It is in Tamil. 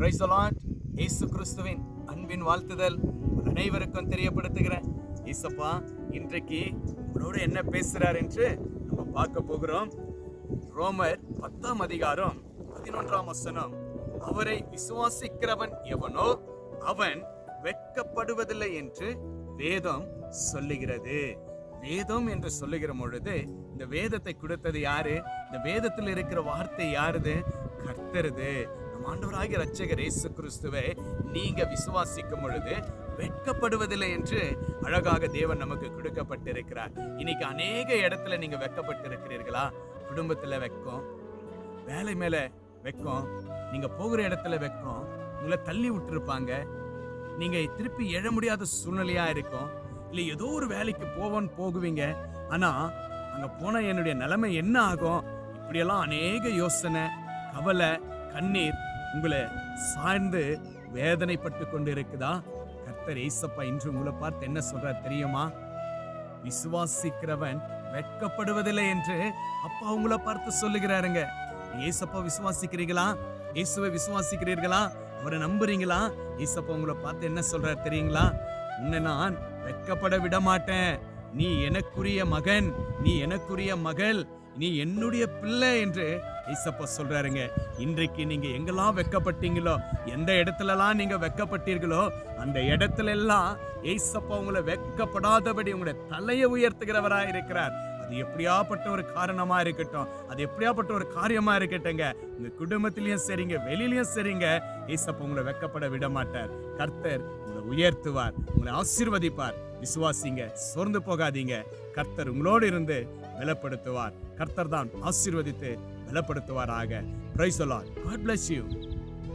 Price the Lord. இயேசு கிறிஸ்துவின் அன்பின் வாழ்த்துதல் அனைவருக்கும் தெரியப்படுத்துகிறேன். இயேசப்பா இன்றைக்கு உங்களோட என்ன பேசுறார் என்று நம்ம பார்க்க போகிறோம். ரோமர் 10ஆம் அதிகாரம் 11ஆம் வசனம். அவரை விசுவாசிக்கிறவன் எவனோ அவன் வெட்கப்படுவதில்லை என்று வேதம் சொல்லுகிறது. வேதம் என்று சொல்லுகிற பொழுது இந்த வேதத்தை கொடுத்தது யாரு? இந்த வேதத்தில் இருக்கிற வார்த்தை யாருது? கர்த்தருது. நம் ஆண்டவராகிய இரட்சகர் இயேசு கிறிஸ்துவை நீங்க விசுவாசிக்கும் பொழுது வெட்கப்படுவதில்லை என்று அழகாக தேவன் நமக்கு கொடுக்கப்பட்டிருக்கிறார். இன்னைக்கு அநேக இடத்துல நீங்க வெட்கப்பட்டிருக்கிறீர்களா? குடும்பத்துல வெட்கம், வேலை மேல வெட்கம், நீங்க போகிற இடத்துல வெட்கம், உங்களை தள்ளி விட்டுருப்பாங்க, நீங்க திருப்பி எழ முடியாத சூழ்நிலையா இருக்கும். இல்லை ஏதோ ஒரு வேலைக்கு போகுவீங்க, ஆனா அங்க போனா என்னுடைய நிலைமை என்ன ஆகும்? இப்படியெல்லாம் அநேக யோசனை, கவலை, கண்ணீர் உங்களை சார்ந்து வேதனைப்பட்டு கொண்டு இருக்குதா? கர்த்தர் இயேசப்பா இன்று உங்களை பார்த்து என்ன சொல்றார் தெரியுமா? விசுவாசிக்கிறவன் வெட்கப்படுவதில்லை என்று அப்பா உங்களை பார்த்து சொல்லுகிறாருங்க. இயேசப்பா விசுவாசிக்கிறீங்களா? இயேசுவை விசுவாசிக்கிறீர்களா? அவரை நம்புறீங்களா? இயேசப்பா உங்களை பார்த்து என்ன சொல்றார் தெரியுங்களா? உன்னை நான் வெட்கப்பட விட மாட்டேன். நீ எனக்குரிய மகன், நீ எனக்குரிய மகள், நீ என்னுடைய பிள்ளை என்று இயேசப்பா சொல்றாருங்க. இன்றைக்கு நீங்க எங்கெல்லாம் வெட்கப்பட்டீங்களோ, எந்த இடத்துலலாம் நீங்க வெட்கப்பட்டீர்களோ, அந்த இடத்துல எல்லாம் இயேசப்பா உங்களை வெட்கப்படாதபடி உங்களுடைய தலையை உயர்த்துகிறவரா இருக்கிறார். அது எப்படியாப்பட்ட ஒரு காரணமா இருக்கட்டும், அது எப்படியாப்பட்ட ஒரு காரியமா இருக்கட்டுங்க, உங்க குடும்பத்திலயும் சரிங்க, வெளியிலயும் சரிங்க, இயேசப்பா உங்களை வெட்கப்பட விட மாட்டார். கர்த்தர் உங்களை உயர்த்துவார், உங்களை ஆசீர்வதிப்பார். விசுவாசிங்க, சோர்ந்து போகாதீங்க. கர்த்தர் உங்களோடு இருந்து பலப்படுத்துவார். கர்த்தர் தான் ஆசீர்வதித்து பலப்படுத்துவாராக. Praise the lord. God bless you.